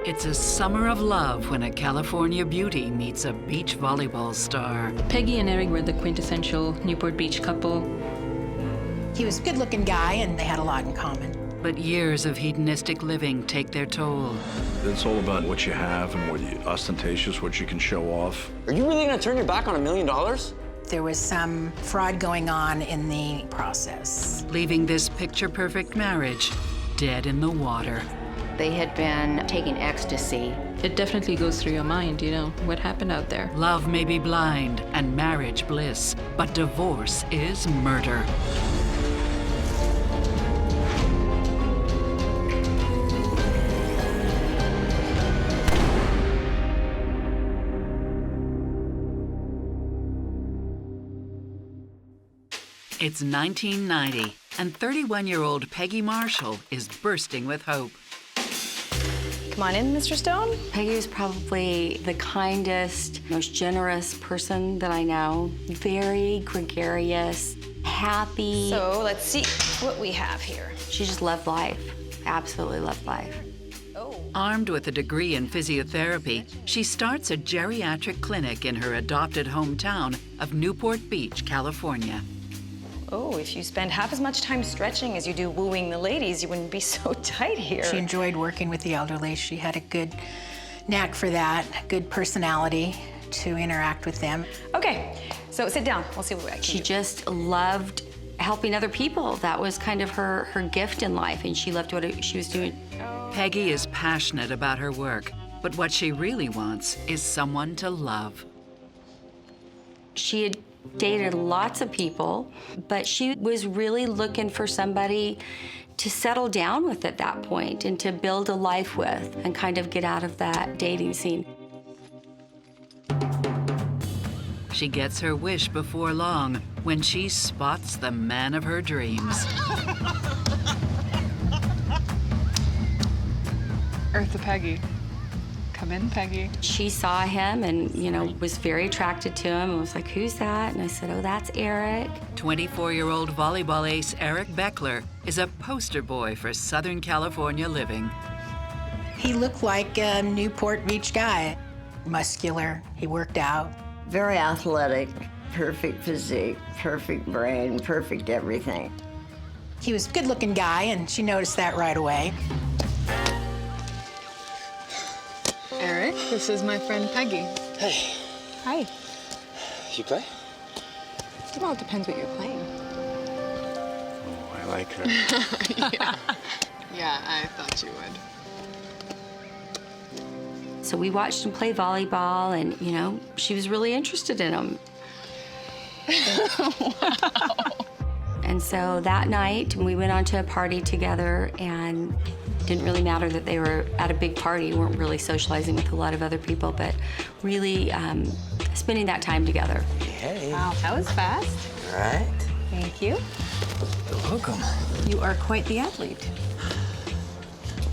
It's a summer of love when a California beauty meets a beach volleyball star. Peggy and Eric were the quintessential Newport Beach couple. He was a good-looking guy, and they had a lot in common. But years of hedonistic living take their toll. It's all about what you have and what you ostentatious, what you can show off. Are you really gonna turn your back on $1 million? There was some fraud going on in the process. Leaving this picture-perfect marriage dead in the water. They had been taking ecstasy. It definitely goes through your mind, you know, what happened out there. Love may be blind and marriage bliss, but divorce is murder. It's 1990, and 31-year-old Peggy Marshall is bursting with hope. Come on in, Mr. Stone. Peggy was probably the kindest, most generous person that I know. Very gregarious, happy. So let's see what we have here. She just loved life, absolutely loved life. Armed with a degree in physiotherapy, she starts a geriatric clinic in her adopted hometown of Newport Beach, California. Oh, if you spend half as much time stretching as you do wooing the ladies, you wouldn't be so tight here. She enjoyed working with the elderly. She had a good knack for that, good personality to interact with them. Okay, so sit down. We'll see what I can She do. just loved helping other people. That was kind of her gift in life, and she loved what she was doing. Peggy is passionate about her work, but what she really wants is someone to love. She had dated lots of people, but she was really looking for somebody to settle down with at that point and to build a life with and kind of get out of that dating scene. She gets her wish before long when she spots the man of her dreams. Eartha Peggy. Come in, Peggy. She saw him and, you know, was very attracted to him and was like, "Who's that?" And I said, "Oh, that's Eric." 24-year-old volleyball ace Eric Beckler is a poster boy for Southern California living. He looked like a Newport Beach guy. Muscular, he worked out. Very athletic, perfect physique, perfect brain, perfect everything. He was a good-looking guy, and she noticed that right away. Eric, this is my friend Peggy. Hey, Hi. you play? Well, it depends what you're playing. Oh, I like her. Yeah, I thought you would. So we watched him play volleyball and, you know, she was really interested in him. Wow. And so that night, we went on to a party together, and it didn't really matter that they were at a big party. We weren't really socializing with a lot of other people, but really spending that time together. Hey. Wow, that was fast. All right. Thank you. You're welcome. You are quite the athlete.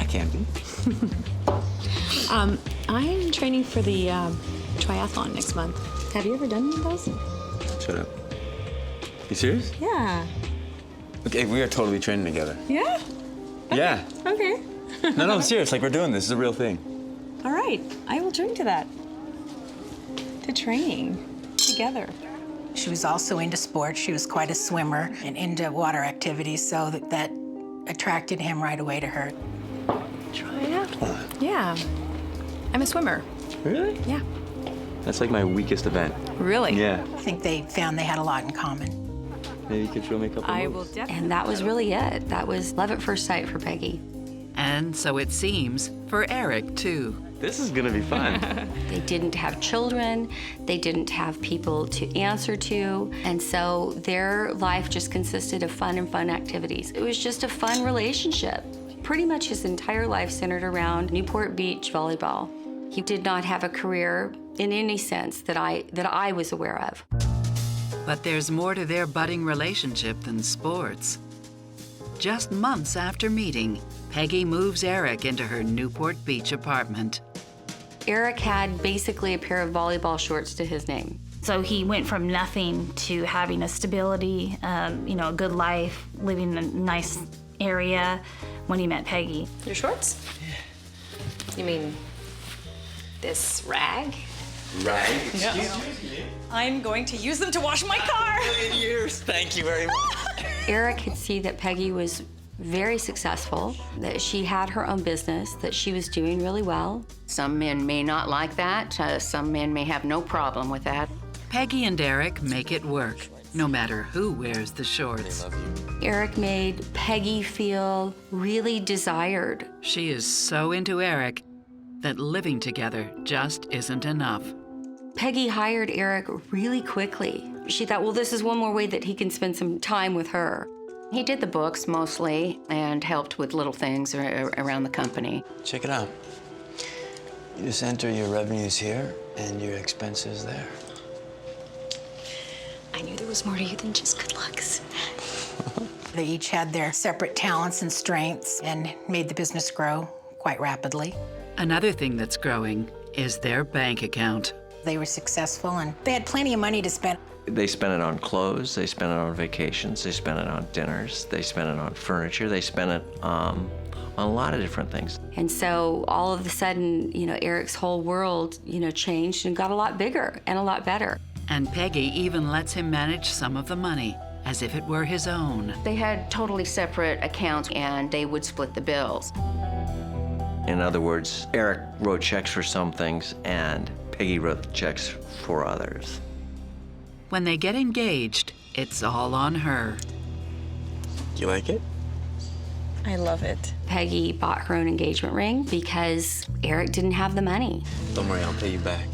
I can be. I'm training for the triathlon next month. Have you ever done one of those? Shut up. You serious? Yeah. Okay, we are totally training together. Yeah? Yeah. Okay. No, I'm serious. Like, we're doing this. This is a real thing. All right, I will join to that. To training together. She was also into sports. She was quite a swimmer and into water activities, so that attracted him right away to her. Triathlon. Yeah. I'm a swimmer. Really? Yeah. That's like my weakest event. Really? Yeah. I think they found they had a lot in common. Maybe you could show me a couple I moves. will definitely. And that was really it. That was love at first sight for Peggy. And so it seems for Eric, too. This is gonna be fun. They didn't have children, they didn't have people to answer to, and so their life just consisted of fun and fun activities. It was just a fun relationship. Pretty much his entire life centered around Newport Beach volleyball. He did not have a career in any sense that I was aware of. But there's more to their budding relationship than sports. Just months after meeting, Peggy moves Eric into her Newport Beach apartment. Eric had basically a pair of volleyball shorts to his name. So he went from nothing to having a stability, you know, a good life, living in a nice area when he met Peggy. Your shorts? You mean this rag? Right. I'm going to use them to wash my car. Years. Thank you very much. Eric could see that Peggy was very successful, that she had her own business, that she was doing really well. Some men may not like that. Some men may have no problem with that. Peggy and Eric make it work, no matter who wears the shorts. Eric made Peggy feel really desired. She is so into Eric that living together just isn't enough. Peggy hired Eric really quickly. She thought, well, this is one more way that he can spend some time with her. He did the books mostly and helped with little things around the company. Check it out. You just enter your revenues here and your expenses there. I knew there was more to you than just good looks. They each had their separate talents and strengths and made the business grow quite rapidly. Another thing that's growing is their bank account. They were successful and they had plenty of money to spend. They spent it on clothes, they spent it on vacations, they spent it on dinners, they spent it on furniture, they spent it on a lot of different things. And so all of a sudden, Eric's whole world, changed and got a lot bigger and a lot better. And Peggy even lets him manage some of the money, as if it were his own. They had totally separate accounts and they would split the bills. In other words, Eric wrote checks for some things and Peggy wrote the checks for others. When they get engaged, it's all on her. You like it? I love it. Peggy bought her own engagement ring because Eric didn't have the money. Don't worry, I'll pay you back.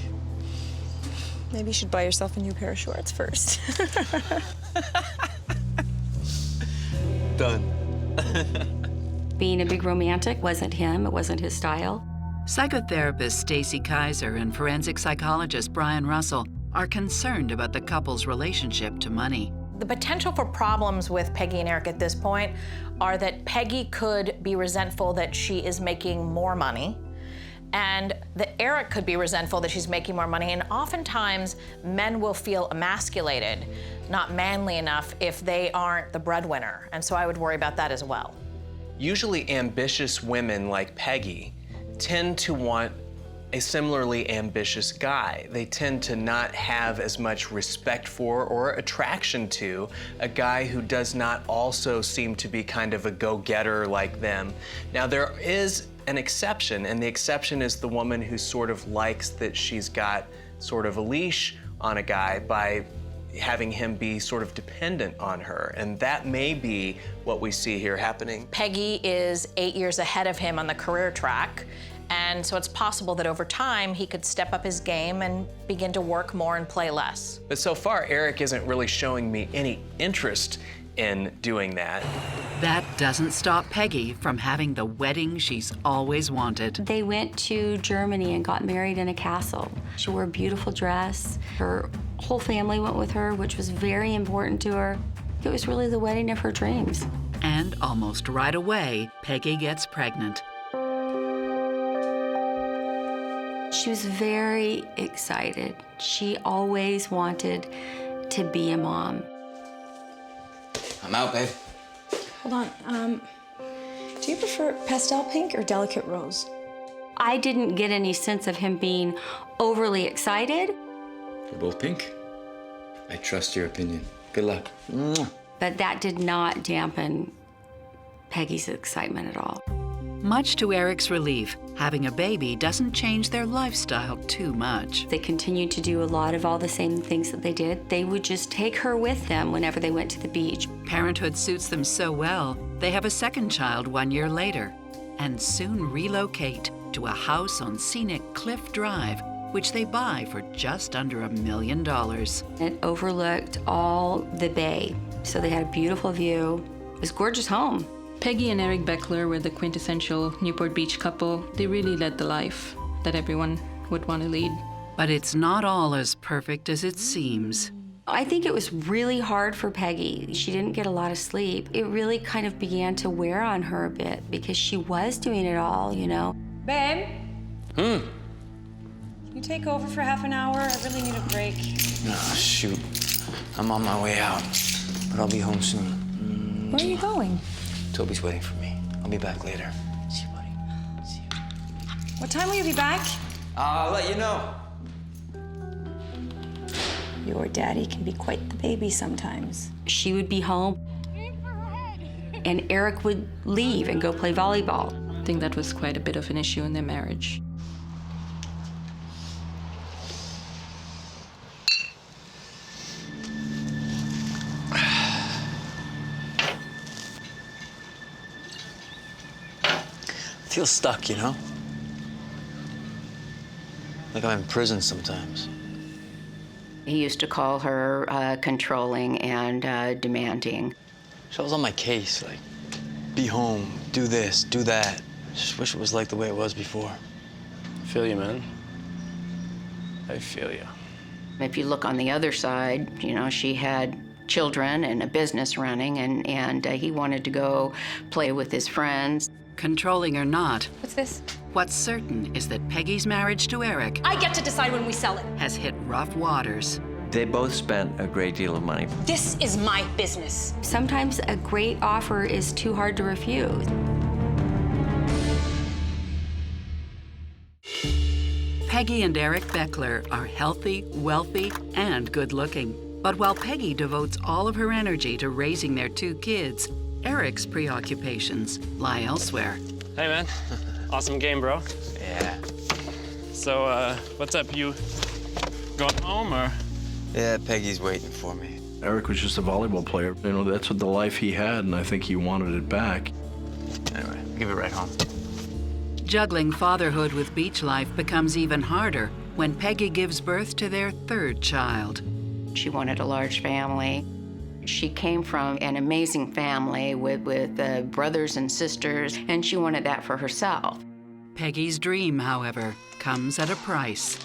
Maybe you should buy yourself a new pair of shorts first. Done. Being a big romantic wasn't him, it wasn't his style. Psychotherapist Stacy Kaiser and forensic psychologist Brian Russell are concerned about the couple's relationship to money. The potential for problems with Peggy and Eric at this point are that Peggy could be resentful that she is making more money, and that Eric could be resentful that she's making more money, and oftentimes men will feel emasculated, not manly enough, if they aren't the breadwinner, and so I would worry about that as well. Usually ambitious women like Peggy tend to want a similarly ambitious guy. They tend to not have as much respect for or attraction to a guy who does not also seem to be kind of a go-getter like them. Now, there is an exception, and the exception is the woman who sort of likes that she's got sort of a leash on a guy by having him be sort of dependent on her, and that may be what we see here happening. Peggy is 8 years ahead of him on the career track, and so it's possible that over time he could step up his game and begin to work more and play less. But so far, Eric isn't really showing me any interest in doing that. That doesn't stop Peggy from having the wedding she's always wanted. They went to Germany and got married in a castle. She wore a beautiful dress. Her whole family went with her, which was very important to her. It was really the wedding of her dreams. And almost right away, Peggy gets pregnant. She was very excited. She always wanted to be a mom. I'm out, babe. Hold on, do you prefer pastel pink or delicate rose? I didn't get any sense of him being overly excited. You're both pink. I trust your opinion. Good luck. But that did not dampen Peggy's excitement at all. Much to Eric's relief, having a baby doesn't change their lifestyle too much. They continued to do a lot of all the same things that they did. They would just take her with them whenever they went to the beach. Parenthood suits them so well, they have a second child 1 year later, and soon relocate to a house on scenic Cliff Drive, which they buy for just under $1 million. It overlooked all the bay, so they had a beautiful view. It was a gorgeous home. Peggy and Eric Beckler were the quintessential Newport Beach couple. They really led the life that everyone would want to lead. But it's not all as perfect as it seems. I think it was really hard for Peggy. She didn't get a lot of sleep. It really kind of began to wear on her a bit because she was doing it all, Babe? You take over for half an hour? I really need a break. Oh, shoot. I'm on my way out, but I'll be home soon. Where are you going? Toby's waiting for me. I'll be back later. See you, buddy. See you. What time will you be back? I'll let you know. Your daddy can be quite the baby sometimes. She would be home, and Eric would leave and go play volleyball. I think that was quite a bit of an issue in their marriage. I feel stuck, you know? Like I'm in prison sometimes. He used to call her controlling and demanding. She was on my case, like, be home, do this, do that. Just wish it was like the way it was before. I feel you, man. I feel you. If you look on the other side, you know, she had children and a business running, and he wanted to go play with his friends. Controlling or not, What's this? what's certain is that Peggy's marriage to Eric I get to decide when we sell it. has hit rough waters. They both spent a great deal of money. This is my business. Sometimes a great offer is too hard to refuse. Peggy and Eric Beckler are healthy, wealthy, and good-looking. But while Peggy devotes all of her energy to raising their 2 kids, Eric's preoccupations lie elsewhere. Hey, man. Awesome game, bro. Yeah. So, what's up? You going home, or? Yeah, Peggy's waiting for me. Eric was just a volleyball player. You know, that's what the life he had, and I think he wanted it back. Anyway, I'll give it right home. Juggling fatherhood with beach life becomes even harder when Peggy gives birth to their 3rd child. She wanted a large family. She came from an amazing family with brothers and sisters, and she wanted that for herself. Peggy's dream, however, comes at a price.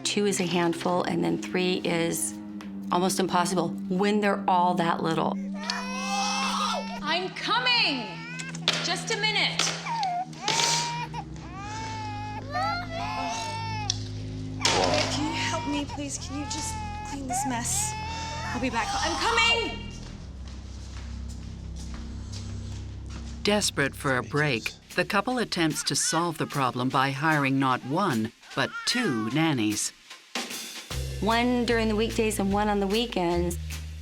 2 is a handful, and then 3 is almost impossible when they're all that little. I'm coming! Just a minute. Can you help me, please? Can you just clean this mess? I'll be back. I'm coming! Desperate for a break, the couple attempts to solve the problem by hiring not 1, but 2 nannies. 1 during the weekdays and 1 on the weekends.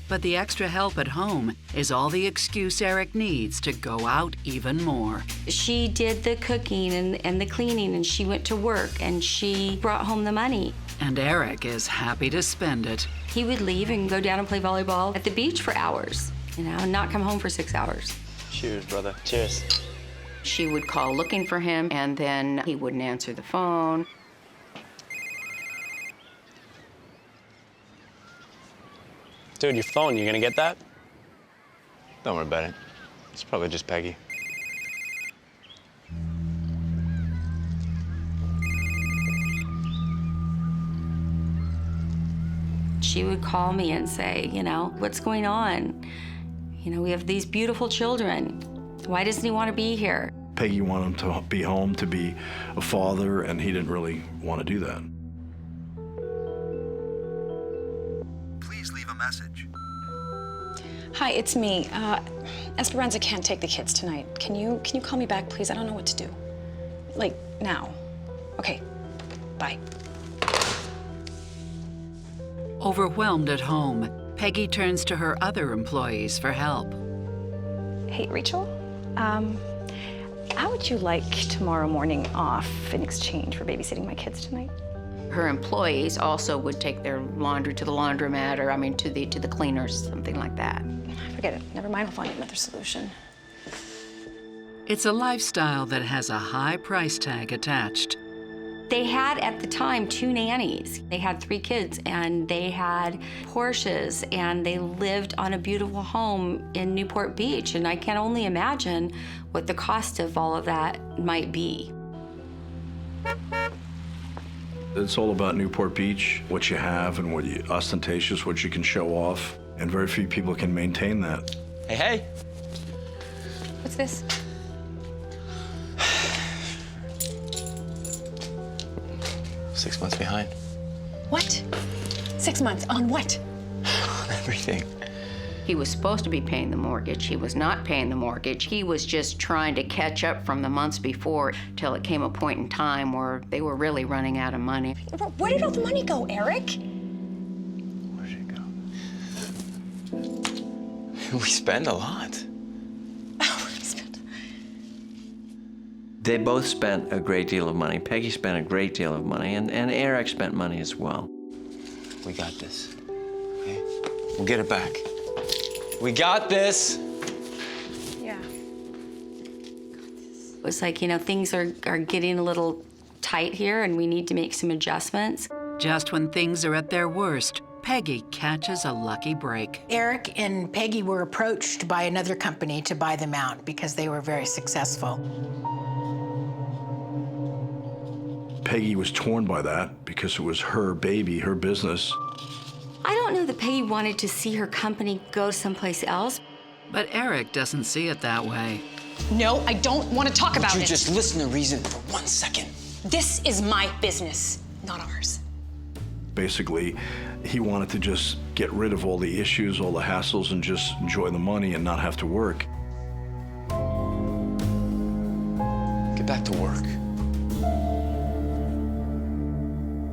But the extra help at home is all the excuse Eric needs to go out even more. She did the cooking and the cleaning, and she went to work, and she brought home the money. And Eric is happy to spend it. He would leave and go down and play volleyball at the beach for hours, you know, and not come home for 6 hours. Cheers, brother. Cheers. She would call looking for him, and then he wouldn't answer the phone. Dude, your phone, you gonna get that? Don't worry about it. It's probably just Peggy. She would call me and say, you know, what's going on? You know, we have these beautiful children. Why doesn't he want to be here? Peggy wanted him to be home, to be a father, and he didn't really want to do that. Please leave a message. Hi, it's me. Esperanza can't take the kids tonight. Can you call me back, please? I don't know what to do. Like, now. Okay, bye. Overwhelmed at home, Peggy turns to her other employees for help. Hey, Rachel, how would you like tomorrow morning off in exchange for babysitting my kids tonight? Her employees also would take their laundry to the laundromat, or to the cleaners, something like that. Forget it. Never mind. I'll find another solution. It's a lifestyle that has a high price tag attached. They had, at the time, 2 nannies. They had 3 kids, and they had Porsches, and they lived on a beautiful home in Newport Beach, and I can only imagine what the cost of all of that might be. It's all about Newport Beach, what you have and what you ostentatious, what you can show off, and very few people can maintain that. Hey, hey. What's this? Six months behind. What? 6 months on what? On everything. He was supposed to be paying the mortgage. He was not paying the mortgage. He was just trying to catch up from the months before till it came a point in time where they were really running out of money. Where did all the money go, Eric? We spend a lot. They both spent a great deal of money. Peggy spent a great deal of money, and Eric spent money as well. We got this. Okay? We'll get it back. We got this. Yeah. It was like, you know, things are getting a little tight here and we need to make some adjustments. Just when things are at their worst, Peggy catches a lucky break. Eric and Peggy were approached by another company to buy them out because they were very successful. Peggy was torn by that because it was her baby, her business. I don't know that Peggy wanted to see her company go someplace else. But Eric doesn't see it that way. No, I don't want to talk about it. Would you just listen to reason for 1 second? This is my business, not ours. Basically, he wanted to just get rid of all the issues, all the hassles, and just enjoy the money and not have to work. Get back to work.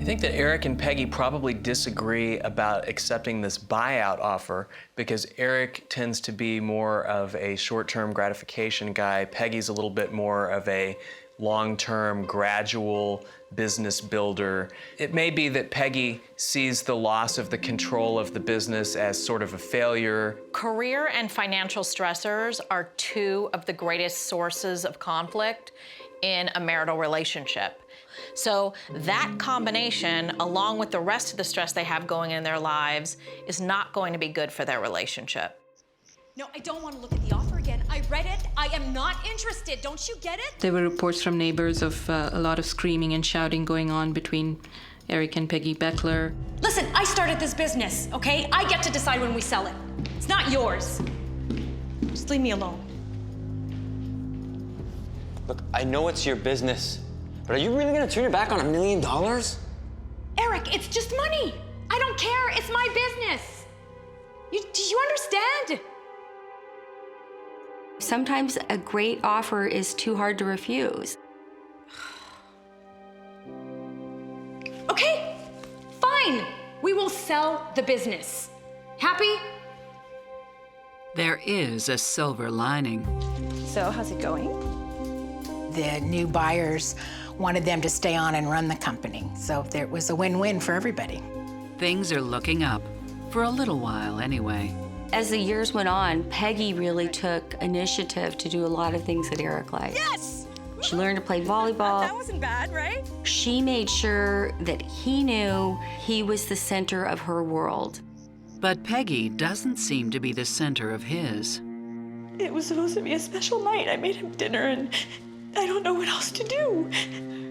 I think that Eric and Peggy probably disagree about accepting this buyout offer because Eric tends to be more of a short-term gratification guy. Peggy's a little bit more of a long-term, gradual business builder. It may be that Peggy sees the loss of the control of the business as sort of a failure. Career and financial stressors are two of the greatest sources of conflict in a marital relationship. So that combination, along with the rest of the stress they have going in their lives, is not going to be good for their relationship. No, I don't want to look at the offer again. I read it. I am not interested. Don't you get it? There were reports from neighbors of a lot of screaming and shouting going on between Eric and Peggy Beckler. Listen, I started this business, okay? I get to decide when we sell it. It's not yours. Just leave me alone. Look, I know it's your business, but are you really gonna turn your back on $1 million? Eric, it's just money. I don't care. It's my business. Do you understand? Sometimes a great offer is too hard to refuse. Okay, fine. We will sell the business. Happy? There is a silver lining. So, how's it going? The new buyers wanted them to stay on and run the company, so there was a win-win for everybody. Things are looking up, for a little while anyway. As the years went on, Peggy really took initiative to do a lot of things that Eric liked. Yes! She learned to play volleyball. That wasn't bad, right? She made sure that he knew he was the center of her world. But Peggy doesn't seem to be the center of his. It was supposed to be a special night. I made him dinner and I don't know what else to do.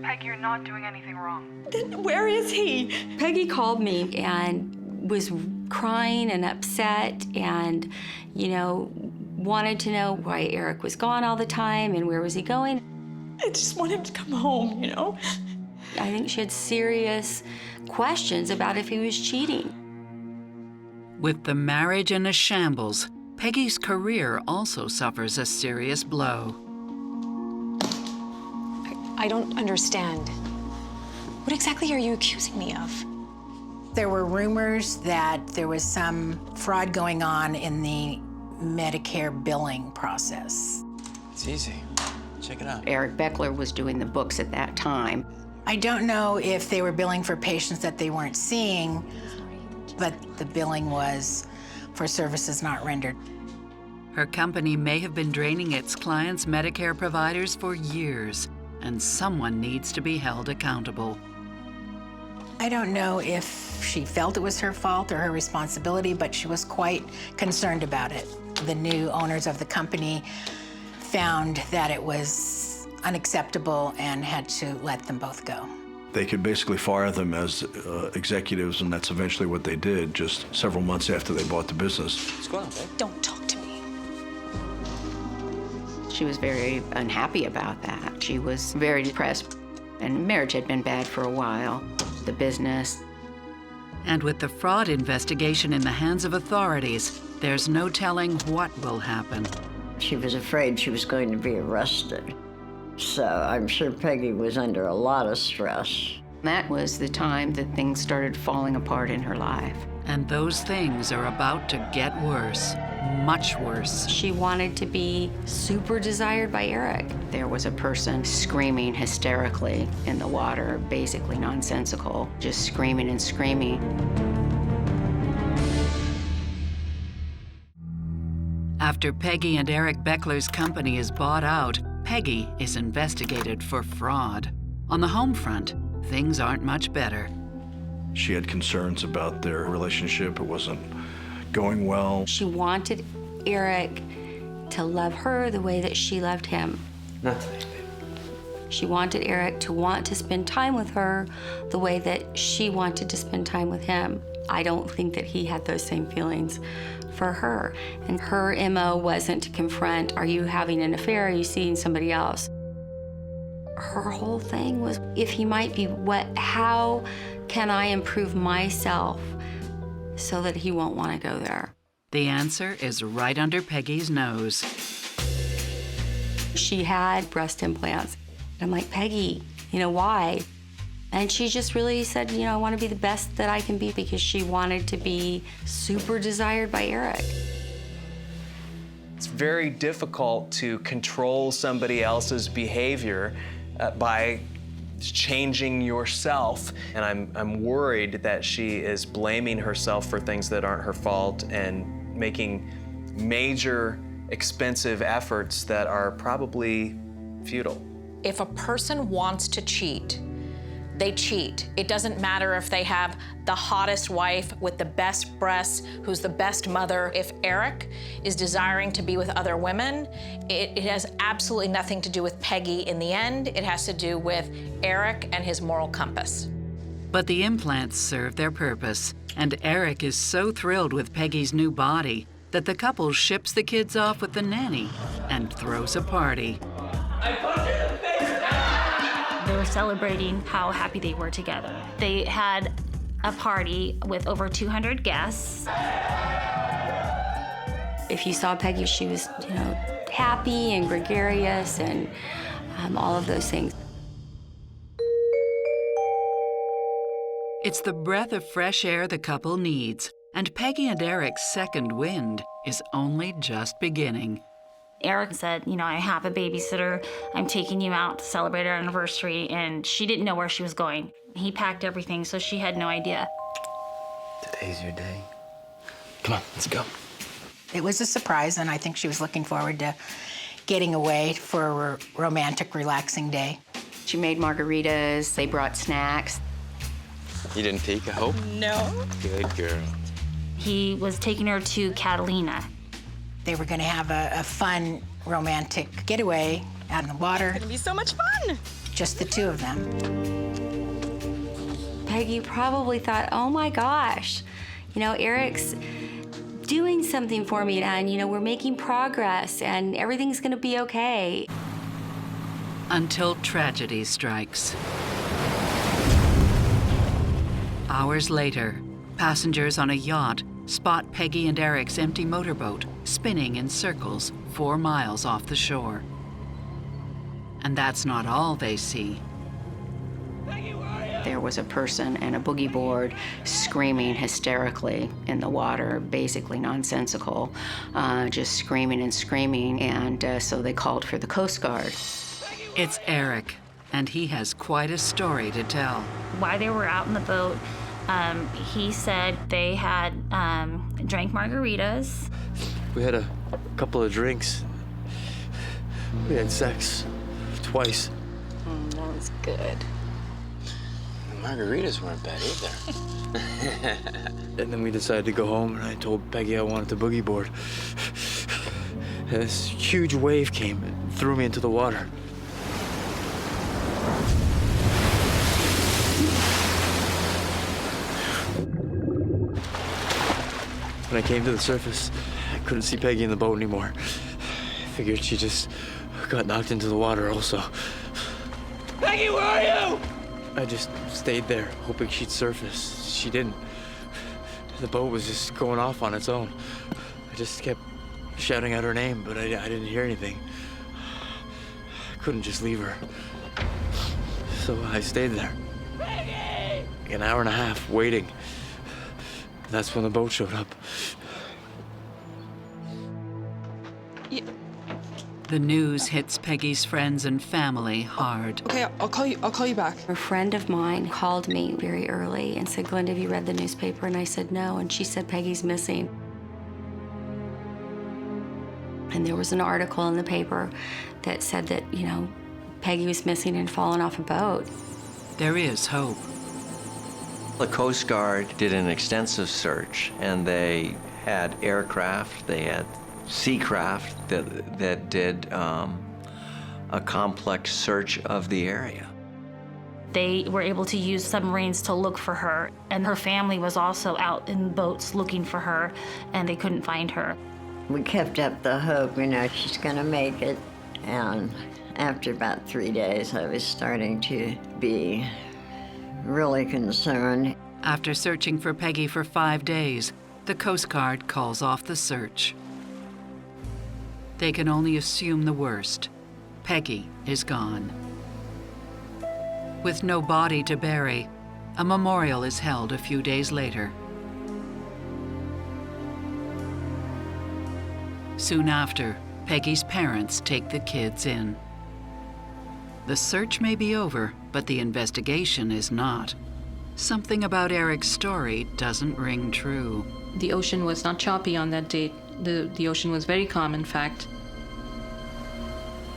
Peg, you're not doing anything wrong. Then where is he? Peggy called me and was crying and upset and, you know, wanted to know why Eric was gone all the time and where was he going. I just want him to come home, you know? I think she had serious questions about if he was cheating. With the marriage in a shambles, Peggy's career also suffers a serious blow. I don't understand. What exactly are you accusing me of? There were rumors that there was some fraud going on in the Medicare billing process. It's easy. Check it out. Eric Beckler was doing the books at that time. I don't know if they were billing for patients that they weren't seeing, but the billing was for services not rendered. Her company may have been draining its clients' Medicare providers for years, and someone needs to be held accountable. I don't know if she felt it was her fault or her responsibility, but she was quite concerned about it. The new owners of the company found that it was unacceptable and had to let them both go. They could basically fire them as executives, and that's eventually what they did, just several months after they bought the business. What's going on, babe? Don't talk to me. She was very unhappy about that. She was very depressed, and marriage had been bad for a while. The business. And with the fraud investigation in the hands of authorities, there's no telling what will happen. She was afraid she was going to be arrested. So I'm sure Peggy was under a lot of stress. That was the time that things started falling apart in her life. And those things are about to get worse, much worse. She wanted to be super desired by Eric. There was a person screaming hysterically in the water, basically nonsensical, just screaming and screaming. After Peggy and Eric Beckler's company is bought out, Peggy is investigated for fraud. On the home front, things aren't much better. She had concerns about their relationship. It wasn't going well. She wanted Eric to love her the way that she loved him. Not today, babe. She wanted Eric to want to spend time with her the way that she wanted to spend time with him. I don't think that he had those same feelings for her. And her MO wasn't to confront, are you having an affair? Are you seeing somebody else? Her whole thing was, if he might be, how can I improve myself so that he won't want to go there? The answer is right under Peggy's nose. She had breast implants. I'm like, Peggy, why? And she just really said, I want to be the best that I can be, because she wanted to be super desired by Eric. It's very difficult to control somebody else's behavior by changing yourself. And I'm worried that she is blaming herself for things that aren't her fault and making major, expensive efforts that are probably futile. If a person wants to cheat, they cheat. It doesn't matter if they have the hottest wife with the best breasts, who's the best mother. If Eric is desiring to be with other women, it has absolutely nothing to do with Peggy in the end. It has to do with Eric and his moral compass. But the implants serve their purpose, and Eric is so thrilled with Peggy's new body that the couple ships the kids off with the nanny and throws a party. They were celebrating how happy they were together. They had a party with over 200 guests. If you saw Peggy, she was, happy and gregarious and all of those things. It's the breath of fresh air the couple needs, and Peggy and Eric's second wind is only just beginning. Eric said, I have a babysitter. I'm taking you out to celebrate our anniversary, and she didn't know where she was going. He packed everything, so she had no idea. Today's your day. Come on, let's go. It was a surprise, and I think she was looking forward to getting away for a romantic, relaxing day. She made margaritas, they brought snacks. You didn't peek, I hope? No. Good girl. He was taking her to Catalina. They were going to have a fun, romantic getaway out in the water. It's gonna be so much fun. Just the two of them. Peggy probably thought, oh my gosh, Eric's doing something for me, and we're making progress, and everything's gonna be okay. Until tragedy strikes. Hours later, passengers on a yacht spot Peggy and Eric's empty motorboat spinning in circles 4 miles off the shore. And that's not all they see. There was a person and a boogie board screaming hysterically in the water, basically nonsensical, just screaming and screaming, and so they called for the Coast Guard. It's Eric, and he has quite a story to tell. While they were out in the boat, he said they had drank margaritas. We had a couple of drinks. We had sex twice. That was good. The margaritas weren't bad either. And then we decided to go home, and I told Peggy I wanted the boogie board. And this huge wave came and threw me into the water. When I came to the surface, I couldn't see Peggy in the boat anymore. I figured she just got knocked into the water also. Peggy, where are you? I just stayed there, hoping she'd surface. She didn't. The boat was just going off on its own. I just kept shouting out her name, but I didn't hear anything. I couldn't just leave her. So I stayed there. Peggy! An hour and a half waiting. That's when the boat showed up. The news hits Peggy's friends and family hard. Okay, I'll call you back. A friend of mine called me very early and said, Glenda, have you read the newspaper? And I said, no. And she said, Peggy's missing. And there was an article in the paper that said that, Peggy was missing and fallen off a boat. There is hope. The Coast Guard did an extensive search, and they had aircraft, they had seacraft that did a complex search of the area. They were able to use submarines to look for her, and her family was also out in boats looking for her, and they couldn't find her. We kept up the hope, she's gonna make it. And after about 3 days, I was starting to be really concerned. After searching for Peggy for 5 days, the Coast Guard calls off the search. They can only assume the worst. Peggy is gone. With no body to bury, a memorial is held a few days later. Soon after, Peggy's parents take the kids in. The search may be over, but the investigation is not. Something about Eric's story doesn't ring true. The ocean was not choppy on that date. The ocean was very calm, in fact.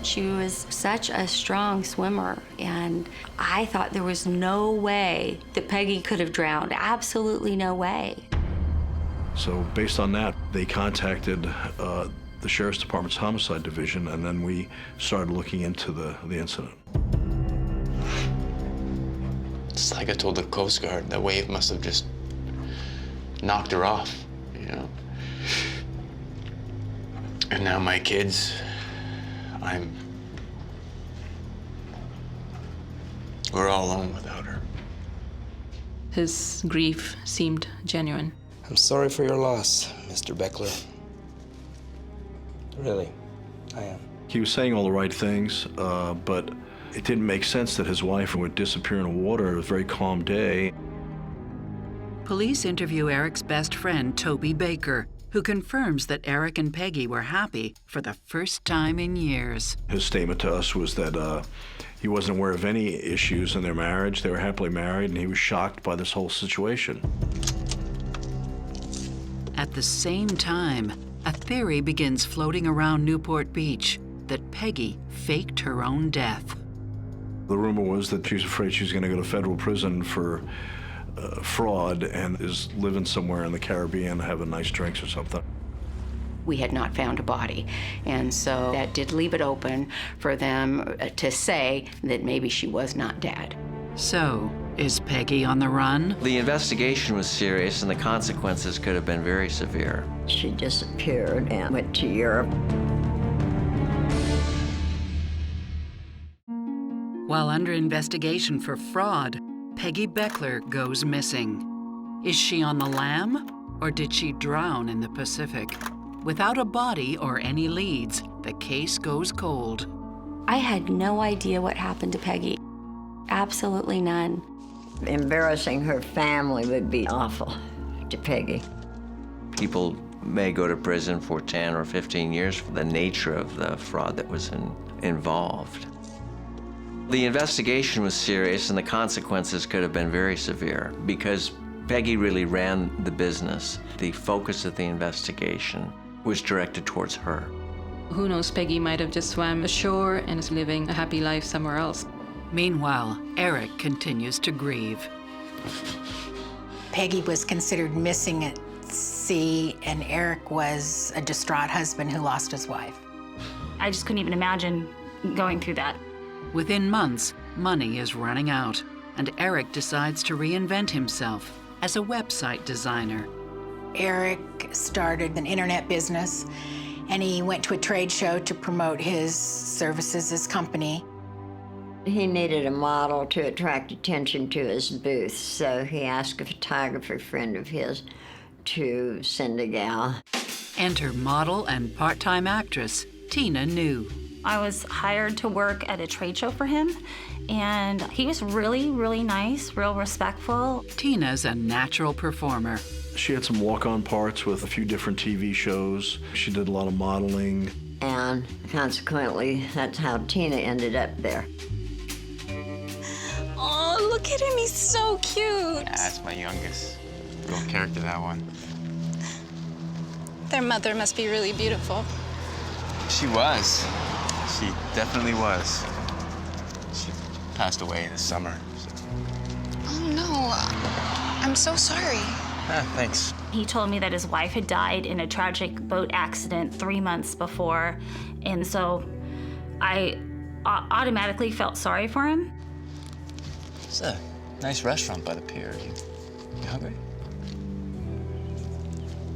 She was such a strong swimmer, and I thought there was no way that Peggy could have drowned. Absolutely no way. So based on that, they contacted the Sheriff's Department's Homicide Division, and then we started looking into the incident. It's like I told the Coast Guard, that wave must have just knocked her off, And now my kids, we're all alone without her. His grief seemed genuine. I'm sorry for your loss, Mr. Beckler. Really, I am. He was saying all the right things, but it didn't make sense that his wife would disappear in the water. It was a very calm day. Police interview Eric's best friend, Toby Baker, who confirms that Eric and Peggy were happy for the first time in years. His statement to us was that he wasn't aware of any issues in their marriage. They were happily married, and he was shocked by this whole situation. At the same time, a theory begins floating around Newport Beach that Peggy faked her own death. The rumor was that she was afraid she was going to go to federal prison for fraud and is living somewhere in the Caribbean having nice drinks or something. We had not found a body, and so that did leave it open for them to say that maybe she was not dead. So, is Peggy on the run? The investigation was serious, and the consequences could have been very severe. She disappeared and went to Europe. While under investigation for fraud, Peggy Beckler goes missing. Is she on the lam, or did she drown in the Pacific? Without a body or any leads, the case goes cold. I had no idea what happened to Peggy. Absolutely none. Embarrassing her family would be awful to Peggy. People may go to prison for 10 or 15 years for the nature of the fraud that was involved. The investigation was serious, and the consequences could have been very severe because Peggy really ran the business. The focus of the investigation was directed towards her. Who knows, Peggy might have just swam ashore and is living a happy life somewhere else. Meanwhile, Eric continues to grieve. Peggy was considered missing at sea, and Eric was a distraught husband who lost his wife. I just couldn't even imagine going through that. Within months, money is running out, and Eric decides to reinvent himself as a website designer. Eric started an internet business, and he went to a trade show to promote his services, his company. He needed a model to attract attention to his booth, so he asked a photographer friend of his to send a gal. Enter model and part-time actress Tina New. I was hired to work at a trade show for him, and he was really, really nice, real respectful. Tina's a natural performer. She had some walk-on parts with a few different TV shows. She did a lot of modeling. And consequently, that's how Tina ended up there. Oh, look at him, he's so cute. Yeah, that's my youngest. Real character, that one. Their mother must be really beautiful. She was. She definitely was. She passed away in the summer. So. Oh, no. I'm so sorry. Thanks. He told me that his wife had died in a tragic boat accident 3 months before, and so I automatically felt sorry for him. It's a nice restaurant by the pier. You hungry?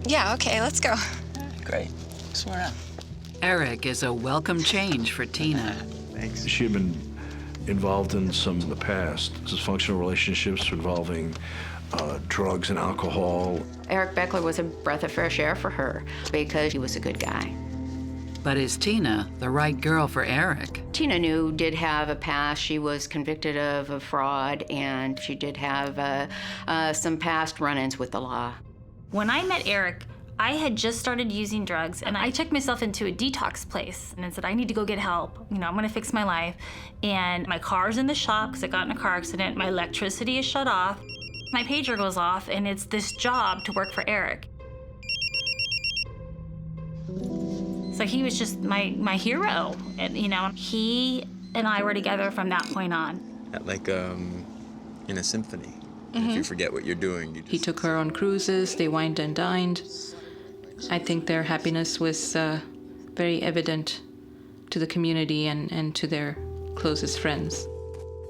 Yeah, okay, let's go. Great. See you around. Eric is a welcome change for Tina. Thanks. She had been involved in some in the past dysfunctional relationships involving drugs and alcohol. Eric Beckler was a breath of fresh air for her because he was a good guy. But is Tina the right girl for Eric? Tina New did have a past. She was convicted of a fraud, and she did have some past run-ins with the law. When I met Eric, I had just started using drugs, and I took myself into a detox place and said, I need to go get help. You know, I'm gonna fix my life. And my car's in the shop because I got in a car accident. My electricity is shut off. My pager goes off, and it's this job to work for Eric. So he was just my hero. And, you know, he and I were together from that point on. Like in a symphony. If you forget what you're doing, you just... He took her on cruises, they wined and dined. I think their happiness was very evident to the community and to their closest friends.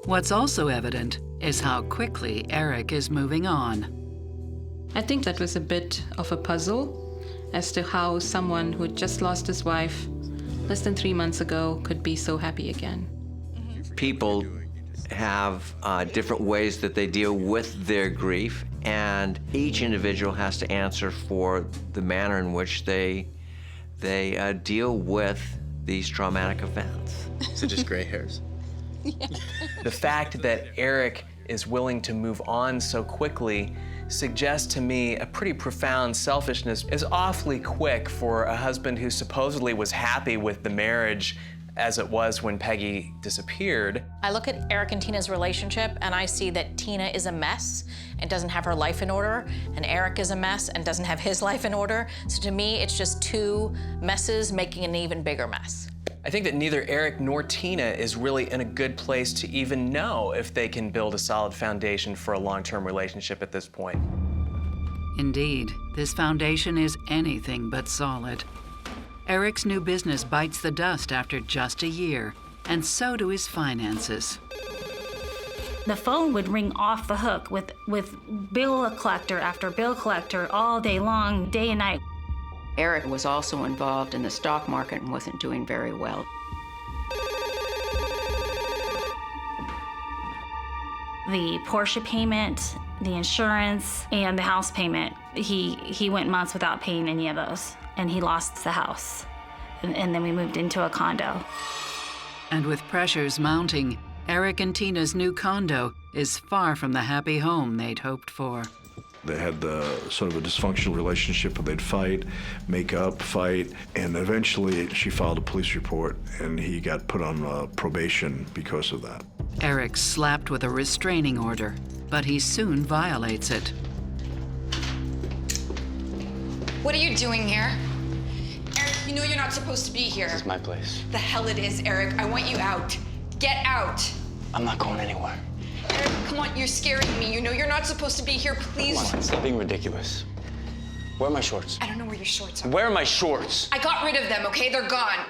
What's also evident is how quickly Eric is moving on. I think that was a bit of a puzzle as to how someone who had just lost his wife less than 3 months ago could be so happy again. People have different ways that they deal with their grief, and each individual has to answer for the manner in which they deal with these traumatic events. So just gray hairs? Yeah. The fact that Eric is willing to move on so quickly suggests to me a pretty profound selfishness. Is awfully quick for a husband who supposedly was happy with the marriage as it was when Peggy disappeared. I look at Eric and Tina's relationship and I see that Tina is a mess and doesn't have her life in order, and Eric is a mess and doesn't have his life in order. So to me, it's just two messes making an even bigger mess. I think that neither Eric nor Tina is really in a good place to even know if they can build a solid foundation for a long-term relationship at this point. Indeed, this foundation is anything but solid. Eric's new business bites the dust after just a year, and so do his finances. The phone would ring off the hook with bill collector after bill collector all day long, day and night. Eric was also involved in the stock market and wasn't doing very well. The Porsche payment, the insurance, and the house payment, he went months without paying any of those, and he lost the house. And then we moved into a condo. And with pressures mounting, Eric and Tina's new condo is far from the happy home they'd hoped for. They had sort of a dysfunctional relationship where they'd fight, make up, fight, and eventually she filed a police report and he got put on probation because of that. Eric's slapped with a restraining order, but he soon violates it. What are you doing here? Eric, you know you're not supposed to be here. This is my place. The hell it is, Eric. I want you out. Get out. I'm not going anywhere. Eric, come on, you're scaring me. You know you're not supposed to be here, please. Come on, stop being ridiculous. Where are my shorts? I don't know where your shorts are. Where are my shorts? I got rid of them, okay? They're gone.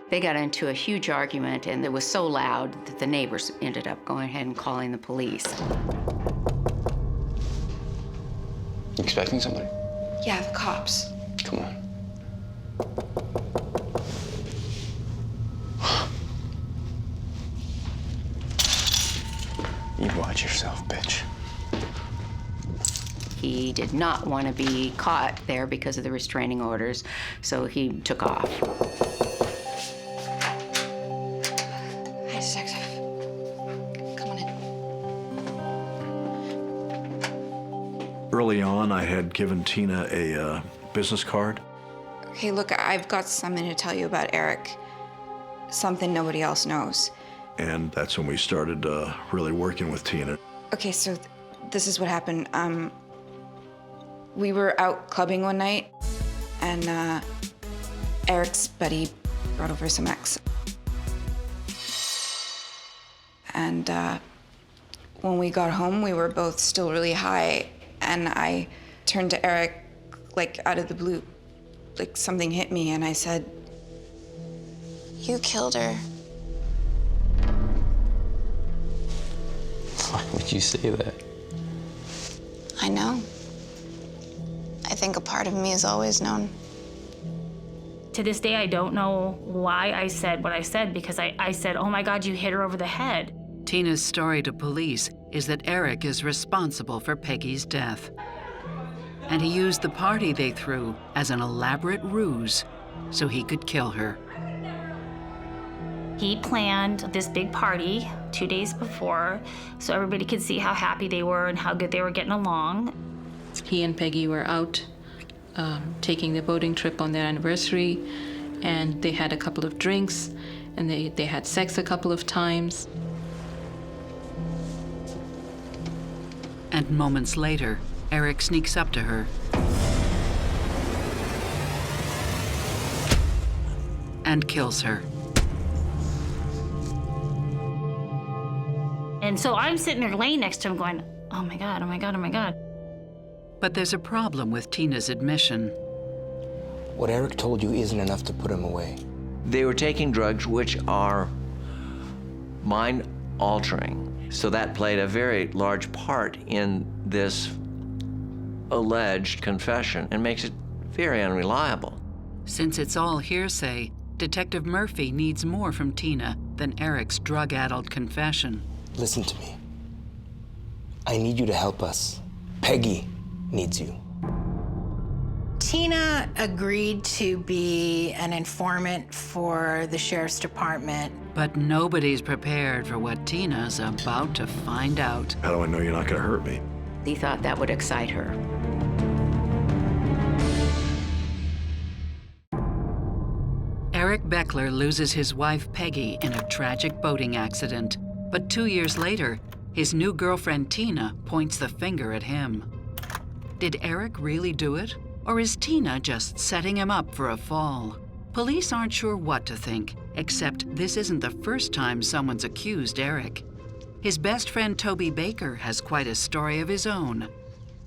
They got into a huge argument, and it was so loud that the neighbors ended up going ahead and calling the police. You expecting somebody? Yeah, the cops. Come on. You watch yourself, bitch. he did not want to be caught there because of the restraining orders, so he took off. Hi, detective. Come on in. Early on, I had given Tina a business card. Okay, look, I've got something to tell you about Eric. Something nobody else knows. And that's when we started really working with Tina. Okay, so this is what happened. We were out clubbing one night, and Eric's buddy brought over some ex. And when we got home, we were both still really high, and I turned to Eric, like out of the blue, like something hit me, and I said, "You killed her." Why would you say that? I know. I think a part of me has always known. To this day, I don't know why I said what I said, because I said, oh my God, you hit her over the head. Tina's story to police is that Eric is responsible for Peggy's death. And he used the party they threw as an elaborate ruse so he could kill her. He planned this big party 2 days before so everybody could see how happy they were and how good they were getting along. He and Peggy were out taking the boating trip on their anniversary, and they had a couple of drinks, and they had sex a couple of times. And moments later, Eric sneaks up to her and kills her. And so I'm sitting there laying next to him going, oh my God, oh my God, oh my God. But there's a problem with Tina's admission. What Eric told you isn't enough to put him away. They were taking drugs which are mind-altering. So that played a very large part in this alleged confession and makes it very unreliable. Since it's all hearsay, Detective Murphy needs more from Tina than Eric's drug-addled confession. Listen to me. I need you to help us. Peggy needs you. Tina agreed to be an informant for the sheriff's department. But nobody's prepared for what Tina's about to find out. How do I know you're not going to hurt me? He thought that would excite her. Eric Beckler loses his wife Peggy in a tragic boating accident. But 2 years later, his new girlfriend Tina points the finger at him. Did Eric really do it? Or is Tina just setting him up for a fall? Police aren't sure what to think, except this isn't the first time someone's accused Eric. His best friend Toby Baker has quite a story of his own.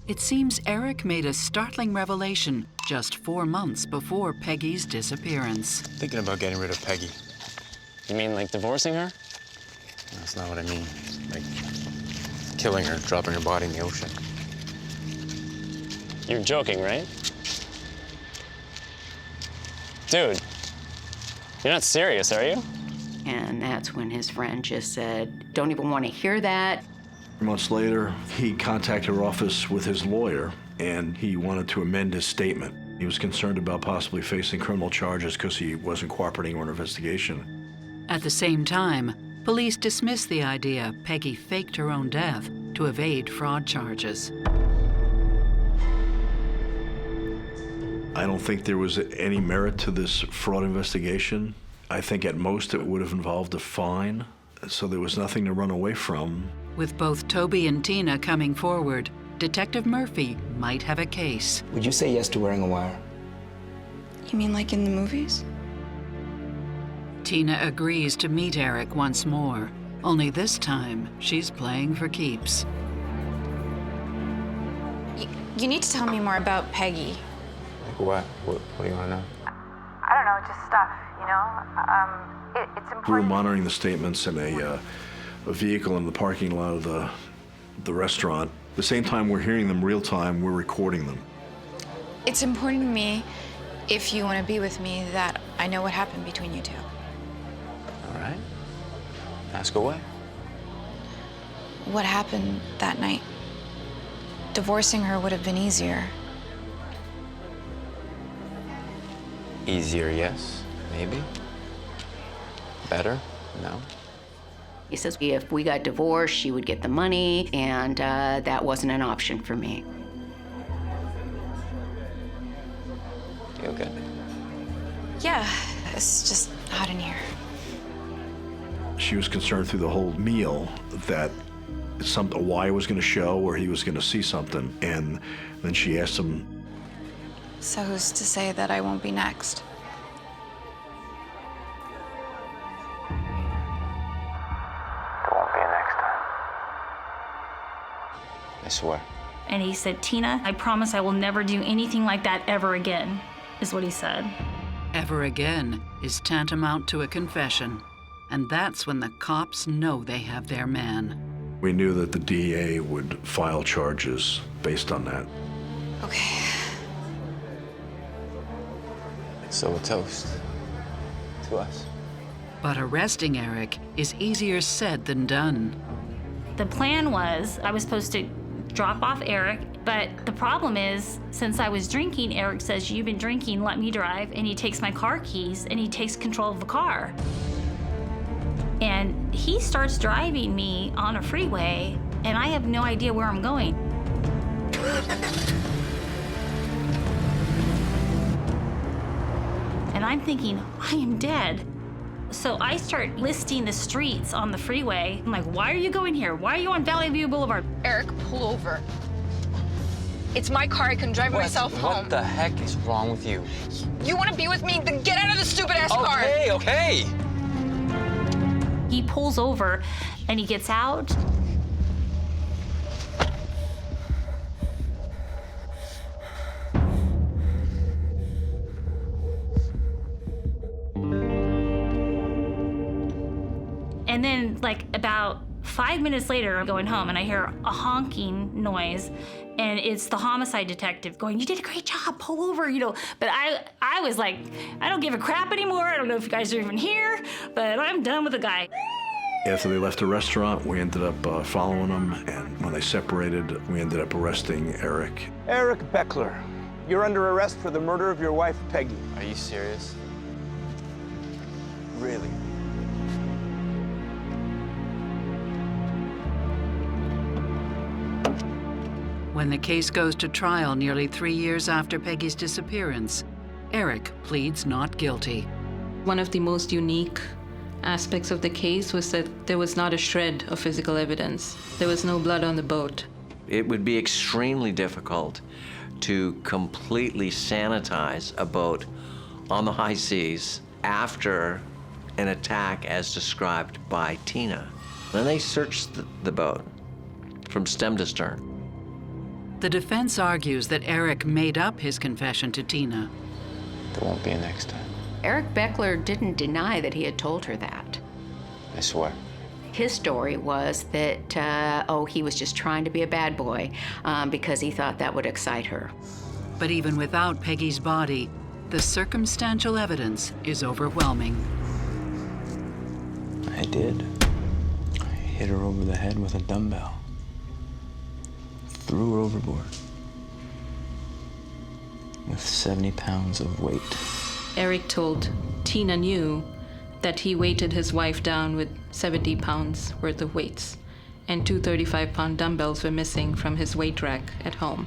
It seems Eric made a startling revelation just 4 months before Peggy's disappearance. Thinking about getting rid of Peggy. You mean like divorcing her? That's not what I mean. Like killing her, dropping her body in the ocean. You're joking, right? Dude, you're not serious, are you? And that's when his friend just said, don't even want to hear that. Months later, he contacted our office with his lawyer, and he wanted to amend his statement. He was concerned about possibly facing criminal charges because he wasn't cooperating on an investigation. At the same time, police dismissed the idea Peggy faked her own death to evade fraud charges. I don't think there was any merit to this fraud investigation. I think at most it would have involved a fine, so there was nothing to run away from. With both Toby and Tina coming forward, Detective Murphy might have a case. Would you say yes to wearing a wire? You mean like in the movies? Tina agrees to meet Eric once more, only this time she's playing for keeps. You need to tell me more about Peggy. Like what? What do you want to know? I don't know, just stuff, you know? It's important. We were monitoring the statements in a vehicle in the parking lot of the restaurant. At the same time we're hearing them real time, we're recording them. It's important to me, if you want to be with me, that I know what happened between you two. All right. Ask away. What happened that night? divorcing her would have been easier. Easier, yes. Maybe. Better? No. He says if we got divorced, she would get the money, and that wasn't an option for me. You okay? Yeah, it's just hot in here. She was concerned through the whole meal that a wire was going to show or he was going to see something. And then she asked him, So who's to say that I won't be next? There won't be a next time. I swear. And he said, Tina, I promise I will never do anything like that ever again, is what he said. Ever again is tantamount to a confession. And that's when the cops know they have their man. we knew that the DA would file charges based on that. Okay. So a toast to us. But arresting Eric is easier said than done. The plan was I was supposed to drop off Eric, but the problem is, since I was drinking, Eric says, "You've been drinking, let me drive," and he takes my car keys and he takes control of the car. And he starts driving me on a freeway, and I have no idea where I'm going. And I'm thinking, I am dead. So I start listing the streets on the freeway. I'm like, why are you going here? Why are you on Valley View Boulevard? Eric, pull over. It's my car. I can drive myself home. What the heck is wrong with you? You want to be with me? Then get out of the stupid-ass car. Okay, okay. He pulls over and he gets out. And then, like, about 5 minutes later, I'm going home and I hear a honking noise, and it's the homicide detective going, "You did a great job, pull over," you know. But I was like, I don't give a crap anymore. I don't know if you guys are even here, but I'm done with the guy. After they left the restaurant, we ended up following them, and when they separated, we ended up arresting Eric. Eric Beckler, you're under arrest for the murder of your wife, Peggy. Are you serious? Really? When the case goes to trial nearly 3 years after Peggy's disappearance, Eric pleads not guilty. One of the most unique aspects of the case was that there was not a shred of physical evidence. There was no blood on the boat. It would be extremely difficult to completely sanitize a boat on the high seas after an attack as described by Tina. Then they searched the boat from stem to stern. The defense argues that Eric made up his confession to Tina. There won't be a next time. Eric Beckler didn't deny that he had told her that. I swear. His story was that, he was just trying to be a bad boy because he thought that would excite her. But even without Peggy's body, the circumstantial evidence is overwhelming. I did. I hit her over the head with a dumbbell. Threw her overboard. With 70 pounds of weight. Eric told Tina New that he weighted his wife down with 70 pounds worth of weights, and 2 35-pound dumbbells were missing from his weight rack at home.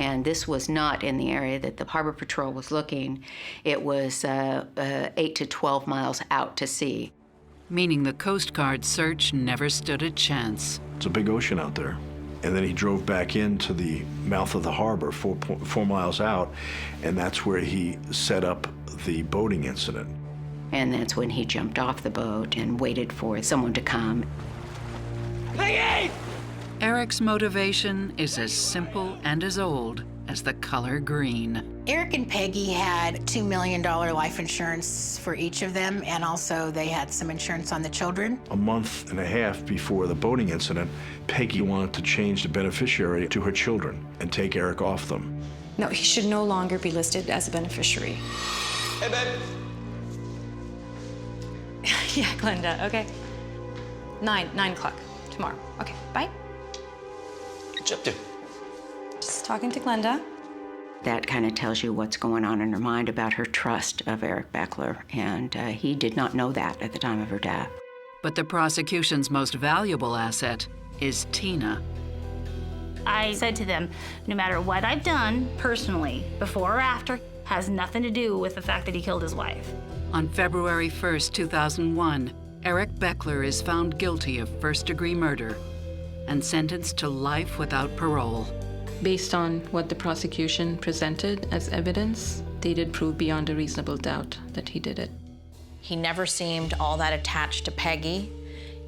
And this was not in the area that the Harbor Patrol was looking. It was 8 to 12 miles out to sea. Meaning the Coast Guard search never stood a chance. It's a big ocean out there. And then he drove back into the mouth of the harbor, 4 miles out, and that's where he set up the boating incident. And that's when he jumped off the boat and waited for someone to come. Peggy! Eric's motivation is as simple and as old as the color green. Eric and Peggy had $2 million life insurance for each of them, and also they had some insurance on the children. A month and a half before the boating incident, Peggy wanted to change the beneficiary to her children and take Eric off them. No, he should no longer be listed as a beneficiary. Hey, babe. Yeah, Glenda, okay. 9 o'clock tomorrow. Okay, bye. What you up to? Just talking to Glenda. That kind of tells you what's going on in her mind about her trust of Eric Beckler, and he did not know that at the time of her death. But the prosecution's most valuable asset is Tina. I said to them, no matter what I've done personally, before or after, has nothing to do with the fact that he killed his wife. On February 1st, 2001, Eric Beckler is found guilty of first-degree murder and sentenced to life without parole. Based on what the prosecution presented as evidence, they did prove beyond a reasonable doubt that he did it. He never seemed all that attached to Peggy.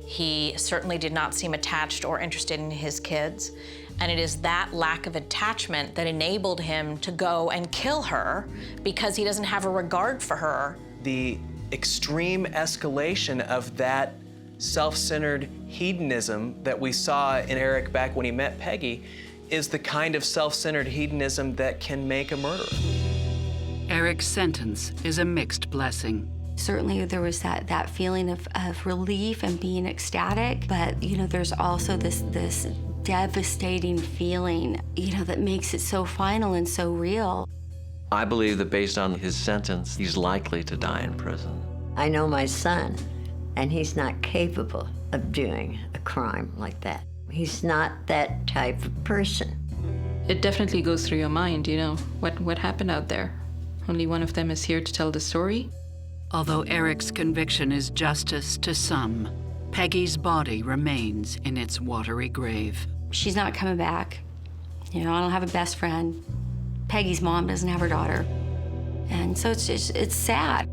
He certainly did not seem attached or interested in his kids. And it is that lack of attachment that enabled him to go and kill her because he doesn't have a regard for her. The extreme escalation of that self-centered hedonism that we saw in Eric back when he met Peggy is the kind of self-centered hedonism that can make a murderer. Eric's sentence is a mixed blessing. Certainly there was that feeling of relief and being ecstatic, but there's also this devastating feeling, that makes it so final and so real. I believe that based on his sentence, he's likely to die in prison. I know my son, and he's not capable of doing a crime like that. He's not that type of person. It definitely goes through your mind, what happened out there. Only one of them is here to tell the story. Although Eric's conviction is justice to some, Peggy's body remains in its watery grave. She's not coming back. I don't have a best friend. Peggy's mom doesn't have her daughter. And so it's sad.